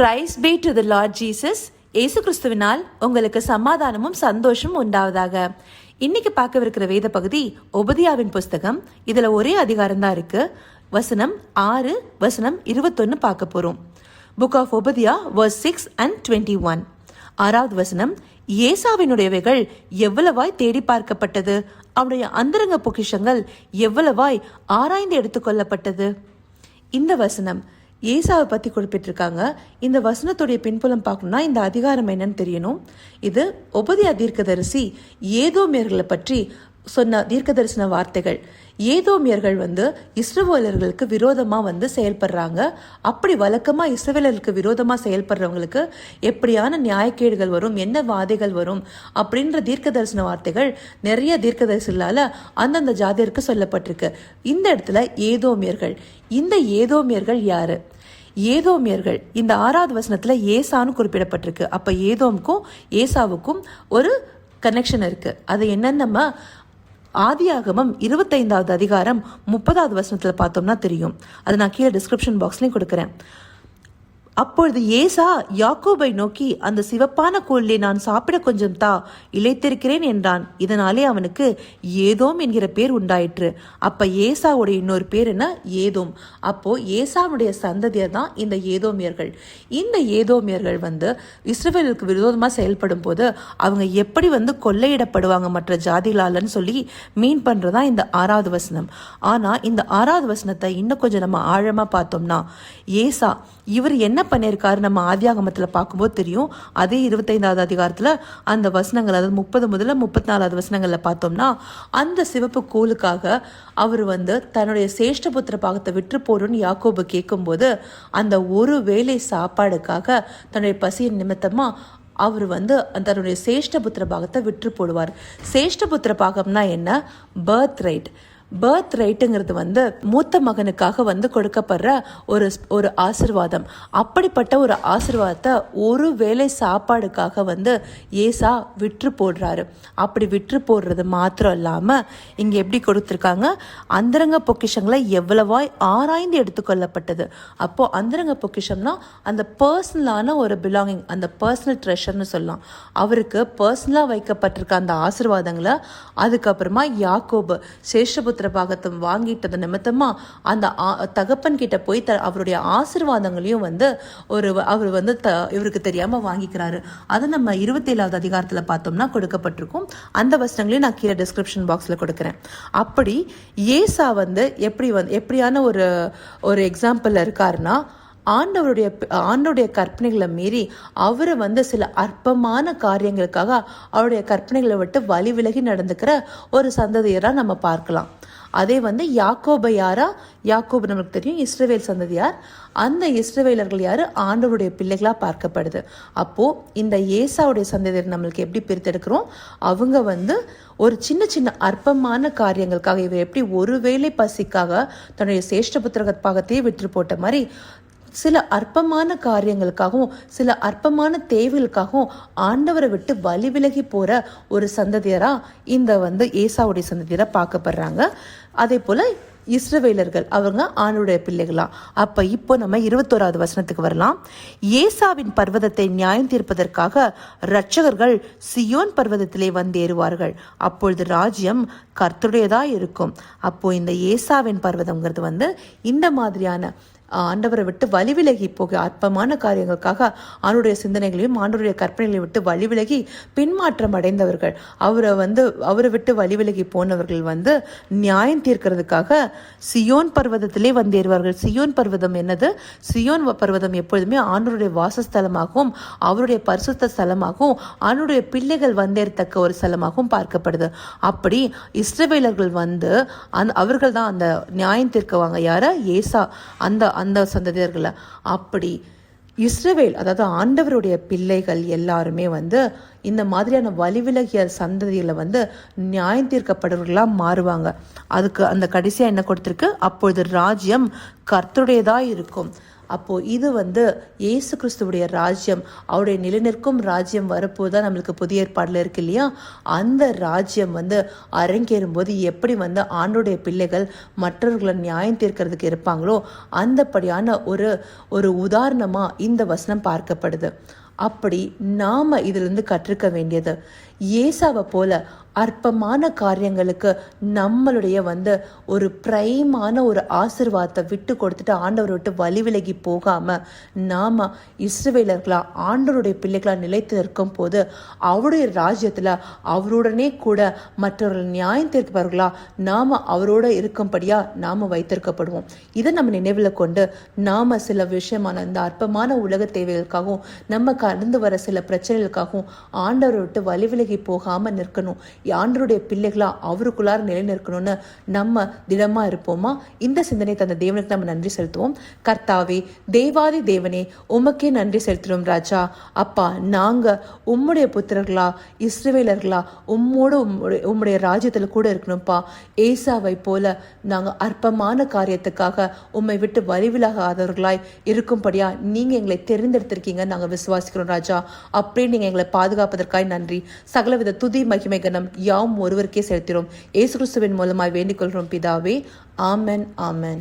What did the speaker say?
Price B to the Lord Jesus. இயேசு கிறிஸ்துவினால் உங்களுக்கு சமாதானமும் சந்தோஷமும் உண்டாவதாக. இன்னைக்கு பார்க்கவிருக்கிற வேத பகுதி ஒபதியாவின் புஸ்தகம். இதுல ஒரே அதிகாரம் தான் இருக்கு. வசனம் 6 வசனம் 21 பார்க்க போறோம். Book of Obadiah verse 6 and 21. 6வது வசனம், ஏசாவினுடையவைகள் எவ்வளவாய் தேடி பார்க்கப்பட்டது, அவனுடைய அந்தரங்க பொக்கிஷங்கள் எவ்வளவாய் ஆராய்ந்து எடுத்துக்கொள்ளப்பட்டது. இந்த வசனம் ஏசாவை பற்றி குறிப்பிட்டிருக்காங்க. இந்த வசனத்துடைய பின்புலம் பார்க்கணும்னா இந்த அதிகாரம் என்னன்னு தெரியணும். இது ஒபதியா தீர்க்கதரிசி ஏதோமியர்களை பற்றி சொன்ன தீர்க்கதரிசன வார்த்தைகள். ஏதோமியர்கள் இஸ்ரவேலர்களுக்கு விரோதமாக செயல்படுறாங்க. அப்படி வழக்கமாக இஸ்ரவேலர்களுக்கு விரோதமாக செயல்படுறவங்களுக்கு எப்படியான நியாயக்கேடுகள் வரும், என்ன வாதைகள் வரும் அப்படின்ற தீர்க்கதரிசன வார்த்தைகள் நிறைய தீர்க்கதரிசிகளால் அந்தந்த ஜாதியருக்கு சொல்லப்பட்டிருக்கு. இந்த இடத்துல ஏதோமியர்கள். இந்த ஏதோமியர்கள் யாரு? ஏதோமியர்கள் இந்த 6வது வசனத்துல ஏசான்னு குறிப்பிடப்பட்டிருக்கு. அப்ப ஏதோமுக்கும் ஏசாவுக்கும் ஒரு கனெக்ஷன் இருக்கு. அது என்னன்னு நம்ம ஆதியாகமம் 25வது அதிகாரம் 30வது வசனத்துல பார்த்தோம்னா தெரியும். அது நான் கீழே டிஸ்கிரிப்ஷன் பாக்ஸ்லயும் கொடுக்குறேன். அப்பொழுது ஏசா யாக்கோபை நோக்கி, அந்த சிவப்பான கோலிலே நான் சாப்பிட கொஞ்சம் தா, இளைத்திருக்கிறேன் என்றான். இதனாலே அவனுக்கு ஏதோம் என்கிற பேர் உண்டாயிற்று. அப்ப ஏசாவுடைய இன்னொரு பேர் என்ன? ஏதோம். அப்போ ஏசாவுடைய சந்ததியர் தான் இந்த ஏதோமியர்கள். இந்த ஏதோமியர்கள் இஸ்ரவேலுக்கு விரோதமா செயல்படும் போது அவங்க எப்படி கொள்ளையிடப்படுவாங்க மற்ற ஜாதிகளாலன்னு சொல்லி மீன் பண்றதா இந்த 6வது வசனம். ஆனா இந்த 6வது வசனத்தை இன்னும் கொஞ்சம் நம்ம ஆழமா பார்த்தோம்னா, ஏசா இவர் என்ன பண்ணியிருக்காரு நம்ம ஆதியாகமத்துல பார்க்கும்போது தெரியும். அதே 25வது அதிகாரத்துல அந்த வசனங்கள், அதாவது 30 முதல்ல 34வது வசனங்கள்ல பார்த்தோம்னா, அந்த சிவப்பு கோலுக்காக அவர் தன்னுடைய சேஷ்டபுத்திர பாகத்தை விற்று போடுன்னு யாக்கோபு கேட்கும்போது, அந்த ஒரு வேளை சாப்பாடுக்காக தன்னுடைய பசியின் நிமித்தமா அவர் தன்னுடைய சேஷ்டபுத்திர பாகத்தை விற்று போடுவார். சேஷ்டபுத்திர பாகம்னா என்ன? Birth right. பர்த் ரைட்டுங்கிறது மூத்த மகனுக்காக கொடுக்கப்படுற ஒரு ஆசிர்வாதம். அப்படிப்பட்ட ஒரு ஆசிர்வாதத்தை ஒரு வேளை சாப்பாடுக்காக ஏசா விற்று போடுறாரு. அப்படி விற்று போடுறது மாத்திரம் இல்லாம இங்க எப்படி கொடுத்துருக்காங்க, அந்தரங்க பொக்கிஷங்களை எவ்வளவாய் ஆராய்ந்து எடுத்துக்கொள்ளப்பட்டது. அப்போ அந்தரங்க பொக்கிஷம்னா அந்த பர்சனலான ஒரு பிலாங்கிங், அந்த பர்சனல் ட்ரெஷர்னு சொல்லலாம். அவருக்கு பர்சனலா வைக்கப்பட்டிருக்க அந்த ஆசிர்வாதங்களை அதுக்கப்புறமா யாக்கோபு சேஷ்டபுத்திர பாகத்தை வாங்கிட்டது நிமித்தமா அந்த தகப்பன் கிட்ட போய் அவருடைய ஆசிர்வாதங்களையும் அவர் இவருக்கு தெரியாம வாங்கிக்கிறாரு. அதை நம்ம 27வது அதிகாரத்துல பார்த்தோம்னா கொடுக்கப்பட்டிருக்கும். அந்த வசனங்களையும் நான் கீழே டிஸ்கிரிப்ஷன் பாக்ஸ்ல கொடுக்கிறேன். அப்படி ஏசா எப்படியான ஒரு எக்ஸாம்பிள் இருக்காருன்னா, ஆண்டவருடைய கற்பனைகளை மீறி அவரை சில அற்பமான காரியங்களுக்காக அவருடைய கற்பனைகளை விட்டு வழி விலகி நடந்துக்கிற ஒரு சந்ததியரா நம்ம பார்க்கலாம். அதே யாக்கோபை யாரா? யாக்கோபு நமக்கு தெரியும் இஸ்ரவேல் சந்ததியார். அந்த இஸ்ரவேலர்கள் யாரு? ஆண்டவருடைய பிள்ளைகளா பார்க்கப்படுது. அப்போ இந்த ஏசாவுடைய சந்ததியர் நம்மளுக்கு எப்படி பிரித்தெடுக்கிறோம்? அவங்க ஒரு சின்ன சின்ன அற்பமான காரியங்களுக்காக, இவர் எப்படி ஒருவேளை பசிக்காக தன்னுடைய சேஷ்டபுத்திர பாகத்தையே விற்று போட்ட மாதிரி சில அற்பமான காரியங்களுக்காகவும் சில அற்பமான தேவைகளுக்காகவும் ஆண்டவரை விட்டு வழி விலகி போற ஒரு சந்ததியரா இந்த ஏசாவுடைய சந்ததியரா பார்க்கப்படுறாங்க. அதே போல இஸ்ரவேலர்கள் அவங்க ஆண்டவருடைய பிள்ளைகளா. அப்ப இப்போ நம்ம 21வது வசனத்துக்கு வரலாம். ஏசாவின் பர்வதத்தை நியாயம் தீர்ப்பதற்காக இரட்சகர்கள் சியோன் பர்வதத்திலே ஏறுவார்கள். அப்பொழுது ராஜ்யம் கர்த்தருடையதா இருக்கும். அப்போ இந்த ஏசாவின் பர்வதம்ங்கிறது இந்த மாதிரியான ஆண்டவரை விட்டு வழி விலகி போக அற்பமான காரியங்களுக்காக ஆண்டுடைய சிந்தனைகளையும் ஆண்டுடைய கற்பனைகளை விட்டு வழி விலகி பின்மாற்றம் அடைந்தவர்கள், அவரை விட்டு வழி விலகி போனவர்கள் நியாயம் தீர்க்கிறதுக்காக சியோன் பர்வதத்திலே ஏறுவார்கள். சியோன் பர்வதம் என்னது? சியோன் பர்வதம் எப்பொழுதுமே ஆண்டவருடைய வாசஸ்தலமாகவும் அவருடைய பரிசுத்த ஸ்தலமாகவும் ஆண்டவருடைய பிள்ளைகள் வந்தேறத்தக்க ஒரு ஸ்தலமாகவும் பார்க்கப்படுது. அப்படி இஸ்ரவேலர்கள் அவர்கள் தான் அந்த நியாயம் தீர்க்குவாங்க. யார? ஏசா அந்த சந்ததியர்களை. அப்படி இஸ்ரவேல், அதாவது ஆண்டவருடைய பிள்ளைகள் எல்லாருமே இந்த மாதிரியான வழிவிலகிய சந்ததிகளை நியாயம் தீர்க்கப்படுறவர்களா மாறுவாங்க. அதுக்கு அந்த கடைசியா என்ன கொடுத்திருக்கு? அப்பொழுது ராஜ்யம் கர்த்தருடையதா இருக்கும். அப்போ இது இயேசு கிறிஸ்துவுடைய ராஜ்யம், அவருடைய நிலைநிற்கும் ராஜ்யம் வரப்போதான் நம்மளுக்கு புதிய ஏற்பாடுல இருக்கு இல்லையா? அந்த ராஜ்யம் அரங்கேறும் போது எப்படி ஆண்டோடைய பிள்ளைகள் மற்றவர்களை நியாயம் தீர்க்கிறதுக்கு இருப்பாங்களோ அந்தபடியான ஒரு உதாரணமா இந்த வசனம் பார்க்கப்படுது. அப்படி நாம இதிலிருந்து கற்றுக்க வேண்டியது, ஏசாவை போல அற்பமான காரியங்களுக்கு நம்மளுடைய ஒரு பிரைமான ஒரு ஆசீர்வாதத்தை விட்டு கொடுத்துட்டு ஆண்டவரை விட்டு வழி விலகி போகாம நாம இஸ்ரவேலர்களா ஆண்டவருடைய பிள்ளைகளா நிலைத்து நிற்கும் போது அவருடைய ராஜ்யத்துல அவருடனே கூட மற்றவர்கள் நியாயம் தீர்ப்பவர்களா நாம அவரோட இருக்கும்படியா நாம வைத்திருக்கப்படுவோம். இதை நம்ம நினைவில் கொண்டு நாம சில விஷயமான இந்த அற்பமான உலக தேவைகளுக்காகவும் நம்ம கடந்து வர சில பிரச்சனைகளுக்காகவும் ஆண்டவரை விட்டு வழி விலகி போகாம நிற்கணும். ஆண்டவருடைய பிள்ளைகளா அவருக்குள்ளார நிலை நிற்கணும்னு நம்ம திடமா இருப்போமா? இந்த சிந்தனை தந்த தேவனுக்கு நம்ம நன்றி செலுத்துவோம். கர்த்தாவே, தேவாதி தேவனே, உமக்கே நன்றி செலுத்துறோம் ராஜா. அப்பா, நாங்க உம்முடைய புத்திரர்களா இஸ்ரவேலர்களா உம்முடைய ராஜ்யத்துல கூட இருக்கணும்ப்பா. ஏசாவை போல நாங்க அற்பமான காரியத்துக்காக உம்மை விட்டு வழிவிலகாதவர்களாய் இருக்கும்படியா நீங்க எங்களை தெரிந்தெடுத்திருக்கீங்க, நாங்க விசுவாசிக்கிறோம் ராஜா. அப்படியே நீங்க எங்களை பாதுகாப்பதற்காய் நன்றி. சகலவித துதி மகிமை கனம் யாவும் ஒருவருக்கே செலுத்தினோம். இயேசு கிறிஸ்துவின் மூலமாய் வேண்டிக் கொள்கிறோம் பிதாவே. ஆமென், ஆமென்.